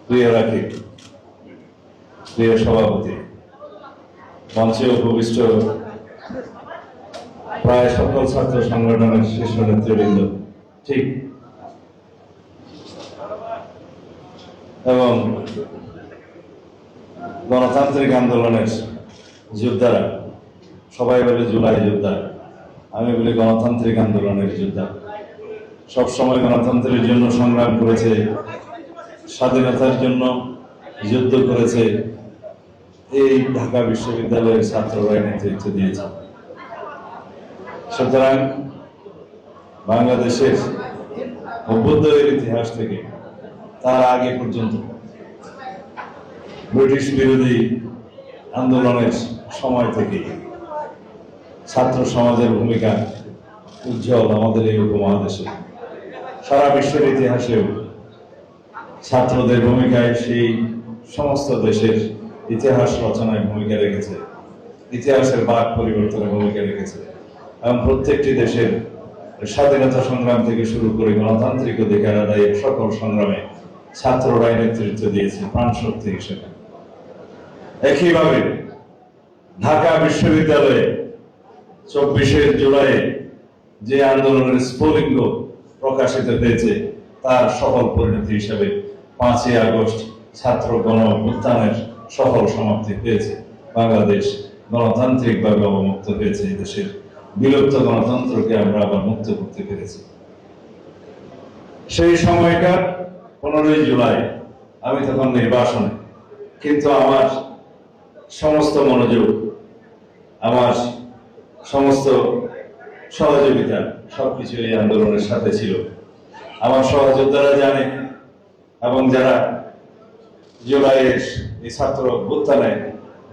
প্রিয় রাখি, প্রিয় সভাপতি, মঞ্চে উপবিষ্ট প্রায় সকল ছাত্র সংগঠনের শীর্ষ নেতৃবৃন্দ, ঠিক এবং গণতান্ত্রিক আন্দোলনের যোদ্ধারা, সবাই বলে জুলাই যোদ্ধা, আমি বলি গণতান্ত্রিক আন্দোলনের যোদ্ধা। সবসময় গণতন্ত্রের জন্য সংগ্রাম করেছে, স্বাধীনতার জন্য যুদ্ধ করেছে, এই ঢাকা বিশ্ববিদ্যালয়ের ছাত্ররাই নেতৃত্ব দিয়েছে। সুতরাং বাংলাদেশের অভ্যুদয়ের ইতিহাস থেকে তার আগে পর্যন্ত ব্রিটিশ বিরোধী আন্দোলনের সময় থেকে ছাত্র সমাজের ভূমিকা উজ্জ্বল। আমাদের এই উপমহাদেশে, সারা বিশ্বের ইতিহাসেও ছাত্রদের ভূমিকায় সেই সমস্ত দেশের ইতিহাস রচনায় ভূমিকা রেখেছে, ইতিহাসের বাক পরিবর্তনে ভূমিকা রেখেছে এবং প্রত্যেকটি দেশের স্বাধীনতা সংগ্রাম থেকে শুরু করে গণতান্ত্রিক অধিকার আদায়ের সকল সংগ্রামে ছাত্ররাই নেতৃত্ব দিয়েছে প্রাণ শক্তি হিসেবে। একইভাবে ঢাকা বিশ্ববিদ্যালয়ে 24শে জুলাই যে আন্দোলনের স্ফুলিঙ্গ প্রকাশিত হয়েছে তার সফল পরিণতি হিসেবে 5ই আগস্ট ছাত্র গণ অভ্যুত্থানের সফল সমাপ্তি হয়েছে। বাংলাদেশ গণতান্ত্রিকভাবে অবমুক্ত হয়েছে, দেশের বিলুপ্ত গণতন্ত্রকে আমরা আবার মুক্ত করতে পেরেছি। সেই সময়কার 15ই জুলাই আমি তখন নির্বাসনে, কিন্তু আমার সমস্ত মনোযোগ, আমার সমস্ত সহযোগিতা সবকিছু এই আন্দোলনের সাথে ছিল। আমার সহযোদ্ধারা জানে এবং যারা জুলাইয়ের এই ছাত্র অভ্যুত্থানে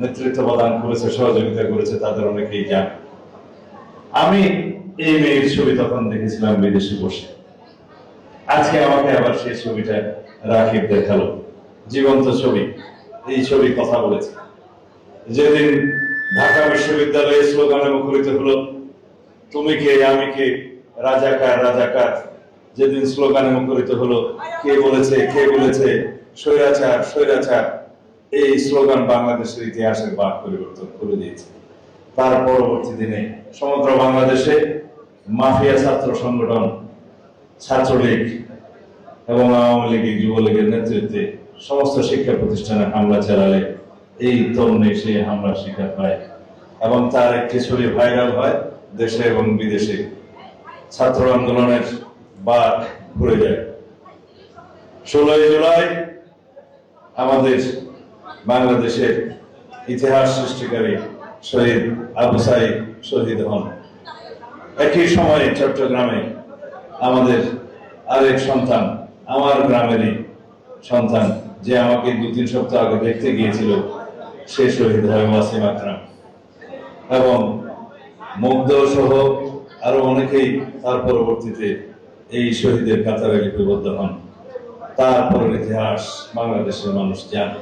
নেতৃত্ব প্রদান করেছে, সহযোগিতা করেছে, তাদের অনেকেই জানে। আমি এই মেয়ের ছবি তখন দেখেছিলাম বিদেশে বসে। আজকে আমাকে আবার সেই ছবিটা রাকিব দেখালো, জীবন্ত ছবি। এই ছবি কথা বলেছে। যেদিন ঢাকা বিশ্ববিদ্যালয়ে স্লোগানে মুখরিত হলো তুমি কে আমি কে, রাজাকার রাজাকার, যেদিন স্লোগানে মুখরিত হলো কে বলেছে স্বৈরাচার স্বৈরাচার, এই স্লোগান বাংলাদেশের ইতিহাসের বাক পরিবর্তন করে দিয়েছে। তার পরবর্তী দিনে সমগ্র বাংলাদেশে মাফিয়া ছাত্র সংগঠন, ছাত্রলীগ এবং আওয়ামী লীগ, যুবলীগের নেতৃত্বে সমস্ত শিক্ষা প্রতিষ্ঠানে হামলা চালালে এই তরুণী সেই হামলার শিকার হয় এবং তার একটি ছবি ভাইরাল হয় দেশে এবং বিদেশে। ছাত্র আন্দোলনের বাক ঘুরে যায়। 16ই জুলাই আমাদের বাংলাদেশের ইতিহাস সৃষ্টিকারী শহীদ আবু সাইদ শহীদ হন। একই সময়ে চট্টগ্রামে আমাদের আরেক সন্তান, আমার গ্রামেরই সন্তান, যে আমাকে 2-3 সপ্তাহ আগে দেখতে গিয়েছিল, সে শহীদ হয় ওয়াসিম আকরাম। এবং মুগ্ধ সহ আরো অনেকেই তার পরবর্তীতে এই শহীদের কাতারে লিপিবদ্ধ হন। তারপরের ইতিহাস বাংলাদেশের মানুষ জানে।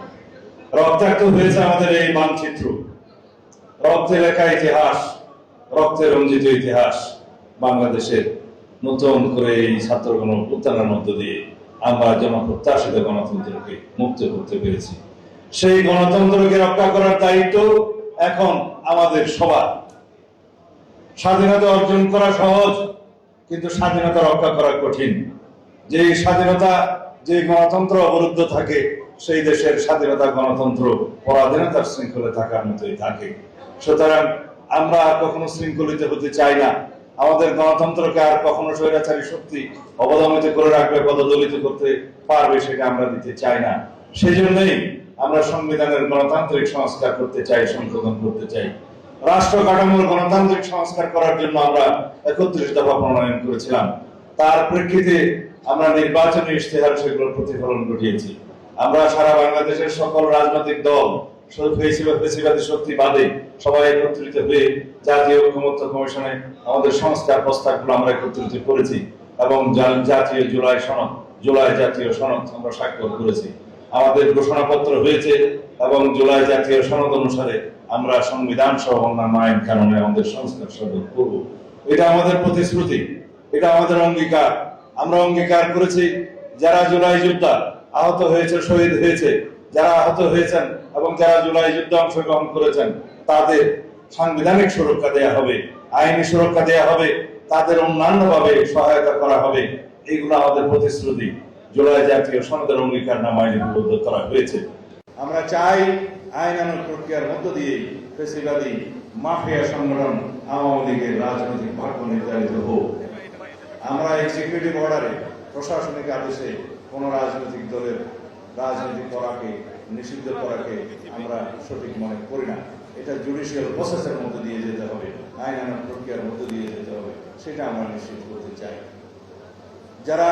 রক্তাক্ত হয়েছে আমাদের এই মানচিত্র, রক্তে লেখা ইতিহাস, রক্তে রঞ্জিত ইতিহাস। বাংলাদেশের নতুন করে এই ছাত্র গণ অভ্যুত্থানের মধ্য দিয়ে আমরা জনপ্রত্যাশিত গণতন্ত্রকে মুক্ত করতে পেরেছি। সেই গণতন্ত্রকে রক্ষা করার দায়িত্ব এখন আমাদের সবার। স্বাধীনতা অর্জন করা সহজ, কিন্তু স্বাধীনতা রক্ষা করা কঠিন। যে স্বাধীনতা, যে গণতন্ত্র অবরুদ্ধ থাকে, সেই দেশের স্বাধীনতা গণতন্ত্র পরাধীনতার শৃঙ্খলে থাকার মতোই থাকে। সুতরাং আমরা আর কখনো শৃঙ্খলিত হতে চাই না। আমাদের গণতন্ত্রকে আর কখনো স্বৈরাচারী শক্তি অবদমিত করে রাখবে, পদদলিত করতে পারবে, সেটা আমরা দিতে চাই না। সেই জন্যই আমরা সংবিধানের গণতান্ত্রিক সংস্কার করতে চাই, সংশোধন করতে চাই। রাষ্ট্র কাঠামোর গণতান্ত্রিক সংস্কার করার জন্য আমরা 31 দফা প্রণয়ন করেছিলাম। তার প্রেক্ষিতে আমরা নির্বাচনী ইশতেহার সেগুলোর প্রতিফলন ঘটিয়েছি। আমরা সারা বাংলাদেশের সকল রাজনৈতিক দল, ফেসিবাদী শক্তি বাদে সবাই একত্রিত হয়ে জাতীয় ঐকমত্য কমিশনে আমাদের সংস্কার প্রস্তাবগুলো আমরা একত্রিত করেছি এবং জাতীয় জুলাই জাতীয় সনদ আমরা স্বাক্ষর করেছি। আমাদের ঘোষণাপত্র হয়েছে এবং জুলাই জাতীয় সনদ অনুসারে আমরা সংবিধান সহ অন্যান্য আইন কানুনে আমাদের সংস্কার সাধন করব। এটা আমাদের প্রতিশ্রুতি, এটা আমাদের অঙ্গীকার। আমরা অঙ্গীকার করেছি যারা জুলাই যোদ্ধা আহত হয়েছে, শহীদ হয়েছে, যারা আহত হয়েছেন এবং যারা জুলাই যুদ্ধে অংশগ্রহণ করেছেন তাদের সাংবিধানিক সুরক্ষা দেওয়া হবে, আইনি সুরক্ষা দেওয়া হবে, তাদের অন্যান্যভাবে সহায়তা করা হবে। এগুলো আমাদের প্রতিশ্রুতি, জুলাই জাতীয় সনদের অঙ্গীকারনামায় লিপিবদ্ধ করা হয়েছে। আমরা চাই আইনানুগ প্রক্রিয়ার মধ্য দিয়ে ফ্যাসিবাদী মাফিয়া সংগঠন আওয়ামী লীগের রাজনৈতিক ভাগ্য নির্ধারিত হোক। আমরা এক্সিকিউটিভ অর্ডারে, প্রশাসনিক আদেশে কোন রাজনৈতিক দলের রাজনৈতিক করাকে নিষিদ্ধ করাকে আমরা সঠিক মনে করি না। এটা জুডিশিয়াল প্রসেসের মধ্যে দিয়ে যেতে হবে, আইনানুগ প্রক্রিয়ার মধ্যে দিয়ে যেতে হবে, সেটা আমরা নিশ্চিত করতে চাই। যারা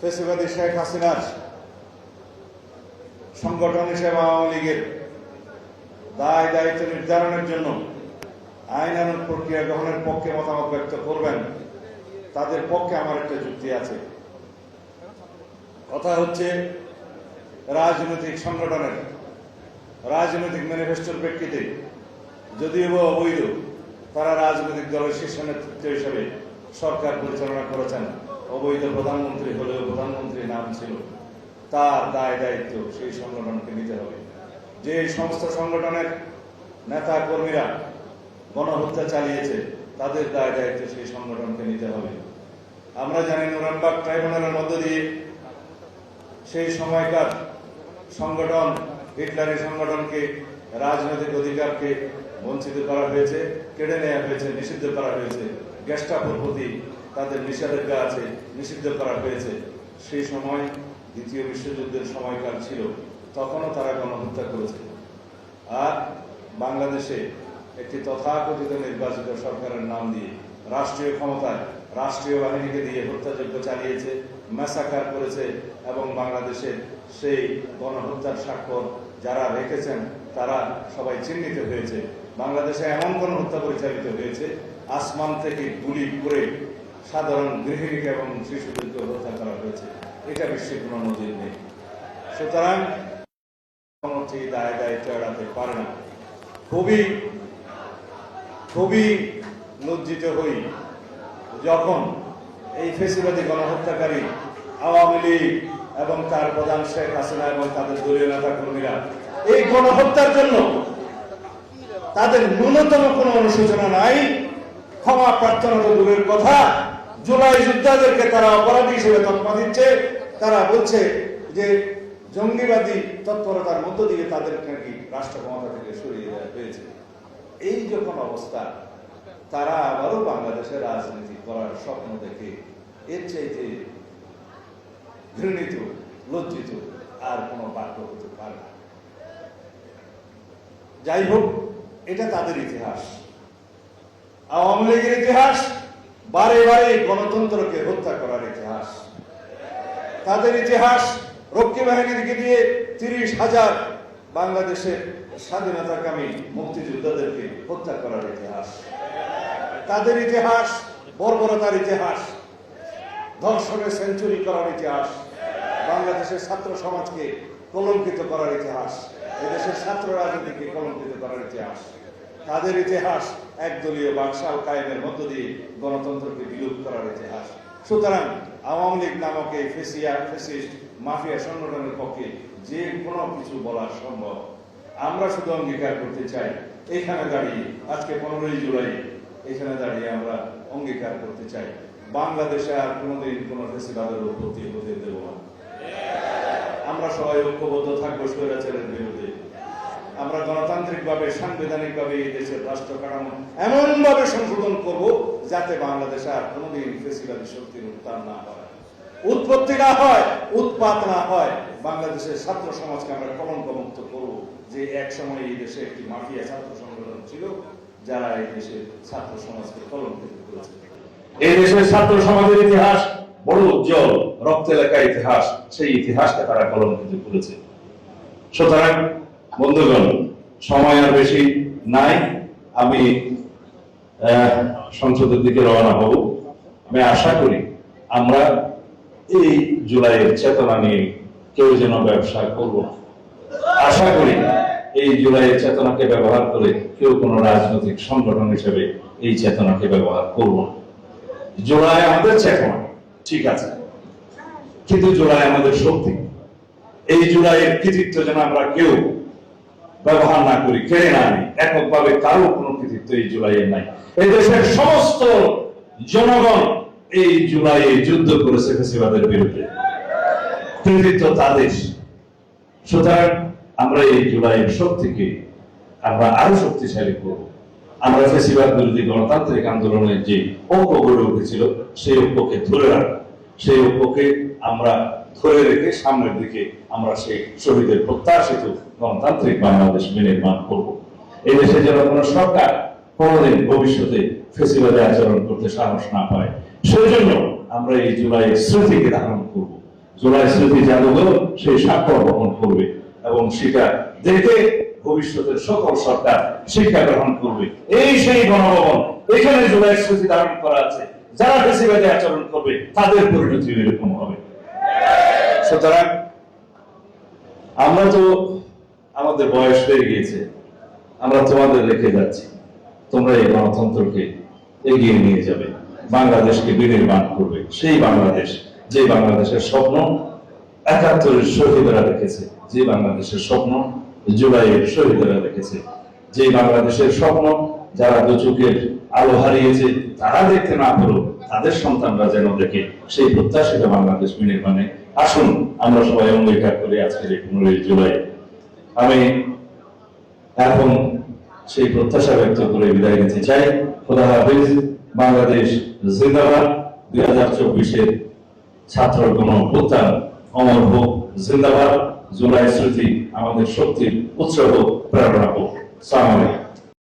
ফ্যাসিবাদী শেখ হাসিনার সংগঠন হিসেবে আওয়ামী লীগের দায় দায়িত্ব নির্ধারণের জন্য আইনানুগ প্রক্রিয়া গ্রহণের পক্ষে মতামত ব্যক্ত করবেন, তাদের পক্ষে আমার একটা যুক্তি আছে। কথা হচ্ছে, রাজনৈতিক সংগঠনের রাজনৈতিক ম্যানিফেস্টোর প্রেক্ষিতে যদিও অবৈধ, তারা রাজনৈতিক দলের শীর্ষ নেতৃত্ব হিসেবে সরকার পরিচালনা করেছেন। অবৈধ প্রধানমন্ত্রী হলেও প্রধানমন্ত্রী নাম ছিল, তার দায় দায়িত্ব সেই সংগঠনকে নিতে হবে। যে সমস্ত সংগঠনের নেতা কর্মীরা গণহত্যা চালিয়েছে তাদের দায় দায়িত্ব সেই সংগঠনকে নিতে হবে। আমরা জানি নুরেমবার্গ ট্রাইব্যুনালের মধ্য দিয়ে সেই সময়কার সংগঠন, হিটলারি সংগঠনকে রাজনৈতিক অধিকারকে বঞ্চিত করা হয়েছে, কেড়ে নেওয়া হয়েছে, নিষিদ্ধ করা হয়েছে। গেস্টাপোর প্রতি তাদের নিষেধাজ্ঞা আছে, নিষিদ্ধ করা হয়েছে। সেই সময় দ্বিতীয় বিশ্বযুদ্ধের সময়কাল ছিল, তখনও তারা গণহত্যা করেছে। আর বাংলাদেশে একটি তথাকথিত নির্বাচিত সরকারের নাম দিয়ে রাষ্ট্রীয় ক্ষমতায় রাষ্ট্রীয় বাহিনীকে দিয়ে হত্যাযজ্ঞ চালিয়েছে, ম্যাসাকার করেছে এবং বাংলাদেশের সেই গণহত্যার স্বাক্ষর যারা রেখেছেন তারা সবাই চিহ্নিত হয়েছে। বাংলাদেশে এমন গণহত্যা পরিচালিত হয়েছে, আসমান থেকে গুলি করে সাধারণ গৃহিণীকে এবং শিশুদেরকে হত্যা করা হয়েছে। এটা বিশ্বে কোনো নজির নেই। সুতরাং দায় দায়িত্ব এড়াতে পারে না। খুবই লজ্জিত হই যখন এই ফ্যাসিবাদী গণহত্যাকারী আওয়ামী লীগ এবং তার প্রধান শেখ হাসিনা এবং তাদের দলীয় নেতা কর্মীরা এই গণহত্যার জন্য তাদের ন্যূনতম কোনো অনুশোচনা নাই, ক্ষমা প্রার্থনা তো দূরের কথা, জুলাই যোদ্ধাদেরকে তারা অপরাধী হিসেবে তকমা দিচ্ছে। তারা বলছে যে জঙ্গিবাদী তৎপরতার মধ্য দিয়ে তাদেরকে নাকি রাষ্ট্র ক্ষমতা থেকে সরিয়ে দেওয়া হয়েছে। এই যখন অবস্থা, তারা আবারও বাংলাদেশের রাজনীতি করার স্বপ্ন দেখে এর চাইতে ঘৃণিত, লজ্জিত আর কোনো বাক্য হতে পারে না। যাই হোক, এটা তাদের ইতিহাস। আওয়ামী লীগের ইতিহাস বারে বারে গণতন্ত্রকে হত্যা করার ইতিহাস। তাদের ইতিহাস রক্ষী বাহিনীকে দিয়ে 30,000 বাংলাদেশের স্বাধীনতাকামী মুক্তিযোদ্ধাদেরকে হত্যা করার ইতিহাস। তাদের ইতিহাস বর্বরতার ইতিহাস, ধর্ষণের সেঞ্চুরি করার ইতিহাস, বাংলাদেশের ছাত্র সমাজকে কলঙ্কিত করার ইতিহাস, এদেশের ছাত্র রাজনীতিকে কলঙ্কিত করার ইতিহাস। তাদের ইতিহাস একদলীয় বাকশাল কায়েমের মধ্য দিয়ে গণতন্ত্রকে বিলুপ্ত করার ইতিহাস। সুতরাং আওয়ামী লীগ নামক এই ফ্যাসিস্ট মাফিয়া সংগঠনের পক্ষে যে কোনো কিছু বলা সম্ভব। আমরা শুধু অঙ্গীকার করতে চাই, এখানে দাঁড়িয়ে আজকে 15ই জুলাই এখানে দাঁড়িয়ে আমরা অঙ্গীকার করতে চাই, বাংলাদেশে আর কোনোদিন কোনো ফ্যাসিবাদের উৎপত্তি হতে দেব না। আমরা সবাই ঐক্যবদ্ধ থাকবো স্বৈরাচারের বিরুদ্ধে। আমরা গণতান্ত্রিকভাবে, সাংবিধানিকভাবে এই দেশের রাষ্ট্র কাঠামো এমন ভাবে সংশোধন করব যাতে বাংলাদেশে আর কোনোদিন ফ্যাসিবাদী শক্তির উত্থান না হয়, উৎপত্তি না হয়, উৎপাত না হয়। বাংলাদেশের ছাত্র সমাজকে আমরা কলঙ্ক মুক্ত করব, যে এক সময় এই দেশে একটি মাফিয়া ছাত্র সংগঠন ছিল যারা এই দেশের ছাত্র সমাজকে কলঙ্কিত করেছে। এই দেশের ছাত্র সমাজের ইতিহাস বড় উজ্জ্বল, রক্তে লেখা ইতিহাস, সেই ইতিহাসকে তারা কলঙ্কিত করেছে। সুতরাং বন্ধুগণ, সময় আর বেশি নাই, আমি সংসদের দিকে রওনা হব। আমি আশা করি আমরা এই জুলাইয়ের চেতনা নিয়ে কেউ যেন ব্যবসা করব না। আশা করি এই জুলাইয়ের চেতনাকে ব্যবহার করে কেউ কোনো রাজনৈতিক সংগঠন হিসেবে এই চেতনাকে ব্যবহার করব না। জুলাই আমাদের চেতনা, ঠিক আছে, কিন্তু জুলাই আমাদের শক্তি। এই জুলাইয়ের কৃতিত্ব যেন আমরা কেউ ব্যবহার না করি, কেড়ে না নিই। এককভাবে কারো কোনো কৃতিত্ব এই জুলাইয়ের নাই। এই দেশের সমস্ত জনগণ এই জুলাইয়ে যুদ্ধ করেছে ফ্যাসিবাদের বিরুদ্ধে, কৃতিত্ব তাদের। সুতরাং আমরা এই জুলাইয়ের শক্তিকে আমরা আরো শক্তিশালী করব। আমরা ফ্যাসিবাদ বিরোধী গণতান্ত্রিক আন্দোলনের যে ঐক্য গড়ে উঠেছিল সেই ঐক্যকে ধরে রাখবো, সেই ঐক্যকে আমরা ধরে রেখে সামনের দিকে আমরা সেই শহীদের প্রত্যাশিত গণতান্ত্রিক বাংলাদেশ বিনির্মাণ করব। এই দেশে যেন কোনো সরকার কোনোদিন ভবিষ্যতে ফ্যাসিবাদে আচরণ করতে সাহস না পায়, সেই জন্য আমরা এই জুলাইয়ের স্মৃতিকে ধারণ করব। জুলাই স্মৃতি জাদুঘর সেই স্বাক্ষর বহন করবে এবং সেটা দেখে ভবিষ্যতের সকল সরকার শিক্ষা গ্রহণ করবে। এই সেই গণভবন, এখানে জুলাই স্মৃতি ধারণ করা আছে। যারা ফ্যাসিবাদে আচরণ করবে তাদের পরিণতি এরকম হবে। সুতরাং আমরা তো আমাদের বয়স হয়ে গিয়েছে, আমরা তোমাদের রেখে যাচ্ছি। তোমরা এই গণতন্ত্রকে এগিয়ে নিয়ে যাবে, বাংলাদেশকে বিনির্মাণ করবে। সেই বাংলাদেশ, যে বাংলাদেশের স্বপ্ন ৭১-এর শহীদরা রেখেছে, যে বাংলাদেশের স্বপ্ন জুলাইয়ের শহীদরা রেখেছে, যে বাংলাদেশের স্বপ্ন যারা দু চোখের আলো হারিয়েছে তারা দেখতে না পারো, তাদের সন্তানরা যেন দেখে, সেই প্রত্যাশিত বাংলাদেশ বিনির্মাণে আসুন আমরা সবাই অঙ্গীকার করি আজকের এই 15 জুলাই। আমি এখন সেই প্রত্যাশা ব্যক্ত করে বিদায় নিতে চাই। খোদা হাফেজ। বাংলাদেশ জিন্দাবাদ। 2024-এর ছাত্র গণ অভ্যুত্থান অমর হোক, জিন্দাবাদ। জুলাই স্মৃতি আমাদের শক্তির উৎস হোক, প্রেরণা হোক। আসসালামু আলাইকুম।